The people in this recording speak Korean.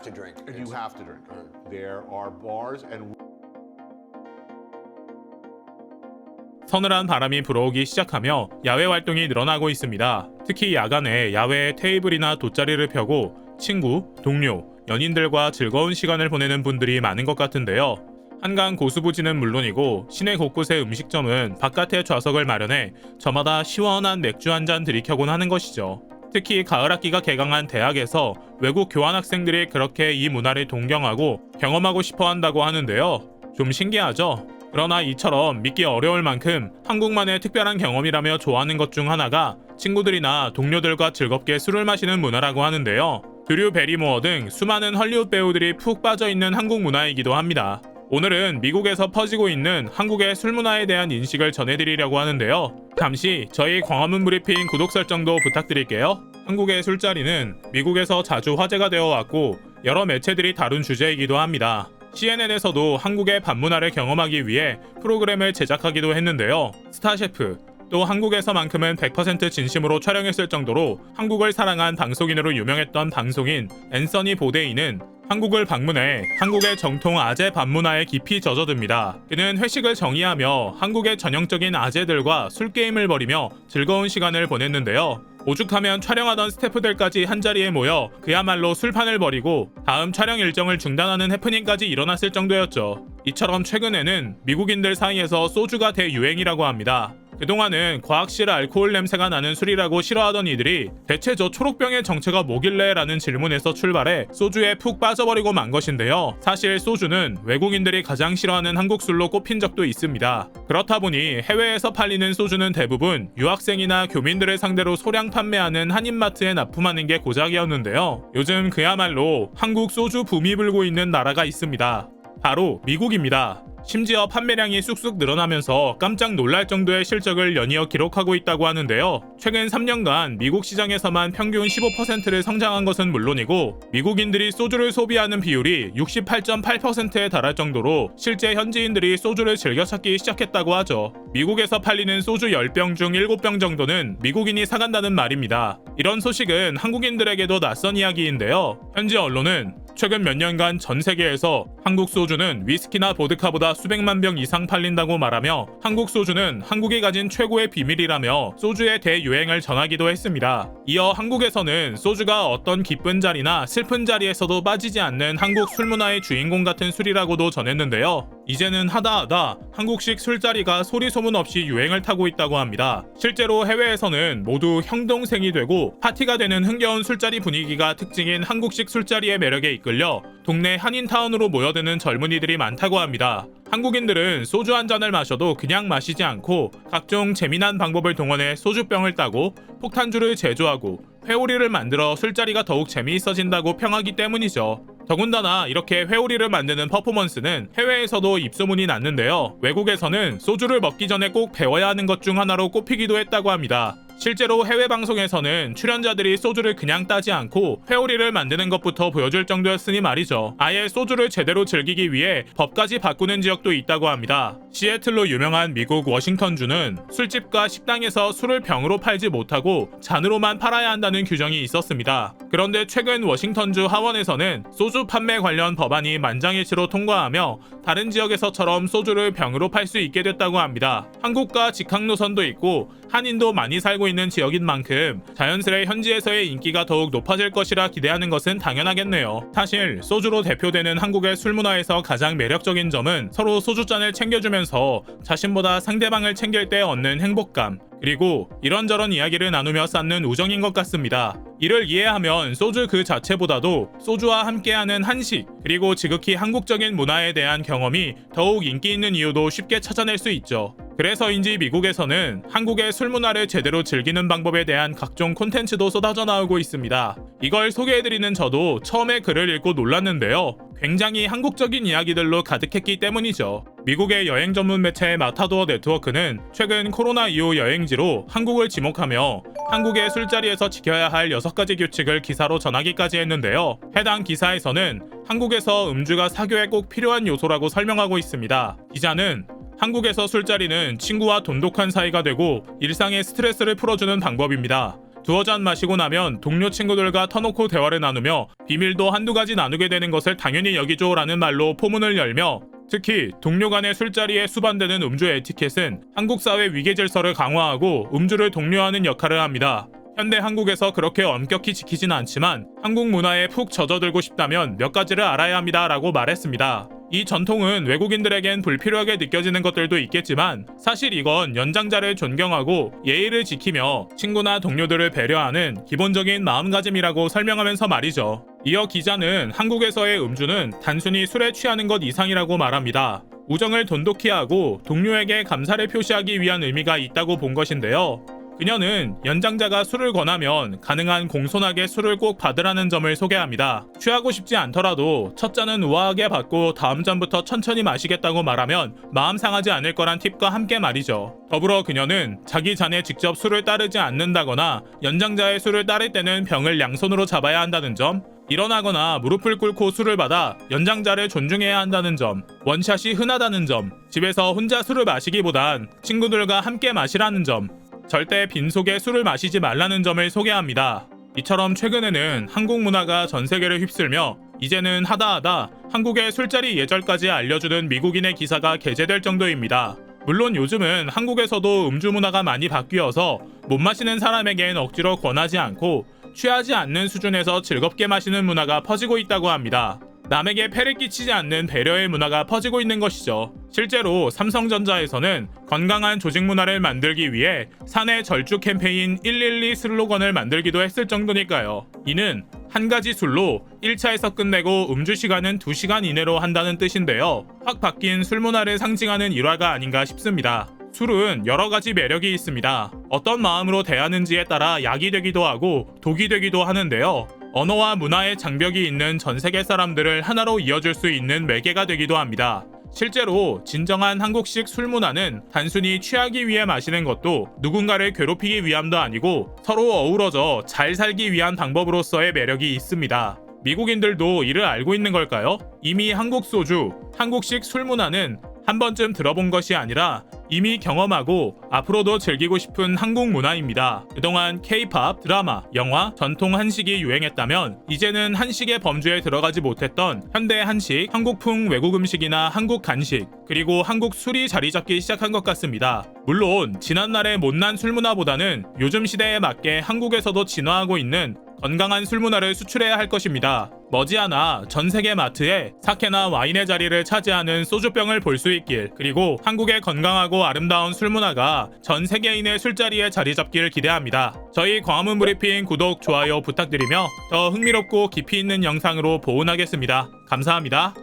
have to drink. You have to drink. There are bars and 서늘한 바람이 불어오기 시작하며 야외 활동이 늘어나고 있습니다. 특히 야간에 야외에 테이블이나 돗자리를 펴고 친구, 동료, 연인들과 즐거운 시간을 보내는 분들이 많은 것 같은데요. 한강 고수부지는 물론이고 시내 곳곳의 음식점은 바깥에 좌석을 마련해 저마다 시원한 맥주 한 잔 들이켜곤 하는 것이죠. 특히 가을 학기가 개강한 대학에서 외국 교환학생들이 그렇게 이 문화를 동경하고 경험하고 싶어 한다고 하는데요. 좀 신기하죠? 그러나 이처럼 믿기 어려울 만큼 한국만의 특별한 경험이라며 좋아하는 것 중 하나가 친구들이나 동료들과 즐겁게 술을 마시는 문화라고 하는데요. 드류 베리모어 등 수많은 헐리우드 배우들이 푹 빠져있는 한국 문화이기도 합니다. 오늘은 미국에서 퍼지고 있는 한국의 술 문화에 대한 인식을 전해드리려고 하는데요. 잠시 저희 광화문 브리핑 구독 설정도 부탁드릴게요. 한국의 술자리는 미국에서 자주 화제가 되어 왔고 여러 매체들이 다룬 주제이기도 합니다. CNN에서도 한국의 밤문화를 경험하기 위해 프로그램을 제작하기도 했는데요. 스타셰프, 또 한국에서만큼은 100% 진심으로 촬영했을 정도로 한국을 사랑한 방송인으로 유명했던 방송인 앤서니 보데이는 한국을 방문해 한국의 정통 아재 밤문화에 깊이 젖어듭니다. 그는 회식을 정의하며 한국의 전형적인 아재들과 술게임을 벌이며 즐거운 시간을 보냈는데요. 오죽하면 촬영하던 스태프들까지 한자리에 모여 그야말로 술판을 벌이고 다음 촬영 일정을 중단하는 해프닝까지 일어났을 정도였죠. 이처럼 최근에는 미국인들 사이에서 소주가 대유행이라고 합니다. 그동안은 과학실 알코올 냄새가 나는 술이라고 싫어하던 이들이 대체 저 초록병의 정체가 뭐길래? 라는 질문에서 출발해 소주에 푹 빠져버리고 만 것인데요. 사실 소주는 외국인들이 가장 싫어하는 한국 술로 꼽힌 적도 있습니다. 그렇다 보니 해외에서 팔리는 소주는 대부분 유학생이나 교민들을 상대로 소량 판매하는 한인마트에 납품하는 게 고작이었는데요. 요즘 그야말로 한국 소주 붐이 불고 있는 나라가 있습니다. 바로 미국입니다. 심지어 판매량이 쑥쑥 늘어나면서 깜짝 놀랄 정도의 실적을 연이어 기록하고 있다고 하는데요. 최근 3년간 미국 시장에서만 평균 15%를 성장한 것은 물론이고 미국인들이 소주를 소비하는 비율이 68.8%에 달할 정도로 실제 현지인들이 소주를 즐겨 찾기 시작했다고 하죠. 미국에서 팔리는 소주 10병 중 7병 정도는 미국인이 사간다는 말입니다. 이런 소식은 한국인들에게도 낯선 이야기인데요. 현지 언론은 최근 몇 년간 전 세계에서 한국 소주는 위스키나 보드카보다 수백만 병 이상 팔린다고 말하며 한국 소주는 한국이 가진 최고의 비밀이라며 소주의 대유행을 전하기도 했습니다. 이어 한국에서는 소주가 어떤 기쁜 자리나 슬픈 자리에서도 빠지지 않는 한국 술 문화의 주인공 같은 술이라고도 전했는데요. 이제는 하다하다 한국식 술자리가 소리 소문 없이 유행을 타고 있다고 합니다. 실제로 해외에서는 모두 형동생이 되고 파티가 되는 흥겨운 술자리 분위기가 특징인 한국식 술자리의 매력에 이끌려 동네 한인타운으로 모여드는 젊은이들이 많다고 합니다. 한국인들은 소주 한 잔을 마셔도 그냥 마시지 않고 각종 재미난 방법을 동원해 소주병을 따고 폭탄주를 제조하고 회오리를 만들어 술자리가 더욱 재미있어진다고 평하기 때문이죠. 더군다나 이렇게 회오리를 만드는 퍼포먼스는 해외에서도 입소문이 났는데요. 외국에서는 소주를 먹기 전에 꼭 배워야 하는 것 중 하나로 꼽히기도 했다고 합니다. 실제로 해외 방송에서는 출연자들이 소주를 그냥 따지 않고 회오리를 만드는 것부터 보여줄 정도였으니 말이죠. 아예 소주를 제대로 즐기기 위해 법까지 바꾸는 지역도 있다고 합니다. 시애틀로 유명한 미국 워싱턴주는 술집과 식당에서 술을 병으로 팔지 못하고 잔으로만 팔아야 한다는 규정이 있었습니다. 그런데 최근 워싱턴주 하원에서는 소주 판매 관련 법안이 만장일치로 통과하며 다른 지역에서처럼 소주를 병으로 팔 수 있게 됐다고 합니다. 한국과 직항 노선도 있고 한인도 많이 살고 있는 지역인 만큼 자연스레 현지에서의 인기가 더욱 높아질 것이라 기대하는 것은 당연하겠네요. 사실 소주로 대표되는 한국의 술 문화에서 가장 매력적인 점은 서로 소주잔을 챙겨주면서 자신보다 상대방을 챙길 때 얻는 행복감, 그리고 이런저런 이야기를 나누며 쌓는 우정인 것 같습니다. 이를 이해하면 소주 그 자체보다도 소주와 함께하는 한식, 그리고 지극히 한국적인 문화에 대한 경험이 더욱 인기 있는 이유도 쉽게 찾아낼 수 있죠. 그래서인지 미국에서는 한국의 술 문화를 제대로 즐기는 방법에 대한 각종 콘텐츠도 쏟아져 나오고 있습니다. 이걸 소개해드리는 저도 처음에 글을 읽고 놀랐는데요. 굉장히 한국적인 이야기들로 가득했기 때문이죠. 미국의 여행 전문 매체 마타도어 네트워크는 최근 코로나 이후 여행지로 한국을 지목하며 한국의 술자리에서 지켜야 할 6가지 규칙을 기사로 전하기까지 했는데요. 해당 기사에서는 한국에서 음주가 사교에 꼭 필요한 요소라고 설명하고 있습니다. 기자는 한국에서 술자리는 친구와 돈독한 사이가 되고 일상의 스트레스를 풀어주는 방법입니다. 두어 잔 마시고 나면 동료 친구들과 터놓고 대화를 나누며 비밀도 한두 가지 나누게 되는 것을 당연히 여기죠 라는 말로 포문을 열며, 특히 동료 간의 술자리에 수반되는 음주 에티켓은 한국 사회 위계 질서를 강화하고 음주를 독려하는 역할을 합니다. 현대 한국에서 그렇게 엄격히 지키진 않지만 한국 문화에 푹 젖어들고 싶다면 몇 가지를 알아야 합니다 라고 말했습니다. 이 전통은 외국인들에겐 불필요하게 느껴지는 것들도 있겠지만 사실 이건 연장자를 존경하고 예의를 지키며 친구나 동료들을 배려하는 기본적인 마음가짐이라고 설명하면서 말이죠. 이어 기자는 한국에서의 음주는 단순히 술에 취하는 것 이상이라고 말합니다. 우정을 돈독히 하고 동료에게 감사를 표시하기 위한 의미가 있다고 본 것인데요. 그녀는 연장자가 술을 권하면 가능한 공손하게 술을 꼭 받으라는 점을 소개합니다. 취하고 싶지 않더라도 첫 잔은 우아하게 받고 다음 잔부터 천천히 마시겠다고 말하면 마음 상하지 않을 거란 팁과 함께 말이죠. 더불어 그녀는 자기 잔에 직접 술을 따르지 않는다거나 연장자의 술을 따를 때는 병을 양손으로 잡아야 한다는 점, 일어나거나 무릎을 꿇고 술을 받아 연장자를 존중해야 한다는 점, 원샷이 흔하다는 점, 집에서 혼자 술을 마시기보단 친구들과 함께 마시라는 점, 절대 빈속에 술을 마시지 말라는 점을 소개합니다. 이처럼 최근에는 한국 문화가 전 세계를 휩쓸며 이제는 하다하다 한국의 술자리 예절까지 알려주는 미국인의 기사가 게재될 정도입니다. 물론 요즘은 한국에서도 음주 문화가 많이 바뀌어서 못 마시는 사람에겐 억지로 권하지 않고 취하지 않는 수준에서 즐겁게 마시는 문화가 퍼지고 있다고 합니다. 남에게 폐를 끼치지 않는 배려의 문화가 퍼지고 있는 것이죠. 실제로 삼성전자에서는 건강한 조직 문화를 만들기 위해 사내 절주 캠페인 112 슬로건을 만들기도 했을 정도니까요. 이는 한 가지 술로 1차에서 끝내고 음주 시간은 2시간 이내로 한다는 뜻인데요. 확 바뀐 술 문화를 상징하는 일화가 아닌가 싶습니다. 술은 여러 가지 매력이 있습니다. 어떤 마음으로 대하는지에 따라 약이 되기도 하고 독이 되기도 하는데요. 언어와 문화의 장벽이 있는 전 세계 사람들을 하나로 이어줄 수 있는 매개가 되기도 합니다. 실제로 진정한 한국식 술 문화는 단순히 취하기 위해 마시는 것도 누군가를 괴롭히기 위함도 아니고 서로 어우러져 잘 살기 위한 방법으로서의 매력이 있습니다. 미국인들도 이를 알고 있는 걸까요? 이미 한국 소주, 한국식 술 문화는 한 번쯤 들어본 것이 아니라 이미 경험하고 앞으로도 즐기고 싶은 한국 문화입니다. 그동안 K-팝, 드라마, 영화, 전통 한식이 유행했다면 이제는 한식의 범주에 들어가지 못했던 현대 한식, 한국풍 외국 음식이나 한국 간식, 그리고 한국 술이 자리 잡기 시작한 것 같습니다. 물론 지난날의 못난 술 문화보다는 요즘 시대에 맞게 한국에서도 진화하고 있는 건강한 술 문화를 수출해야 할 것입니다. 머지않아 전 세계 마트에 사케나 와인의 자리를 차지하는 소주병을 볼 수 있길, 그리고 한국의 건강하고 아름다운 술 문화가 전 세계인의 술자리에 자리 잡기를 기대합니다. 저희 광화문 브리핑 구독, 좋아요 부탁드리며 더 흥미롭고 깊이 있는 영상으로 보온하겠습니다. 감사합니다.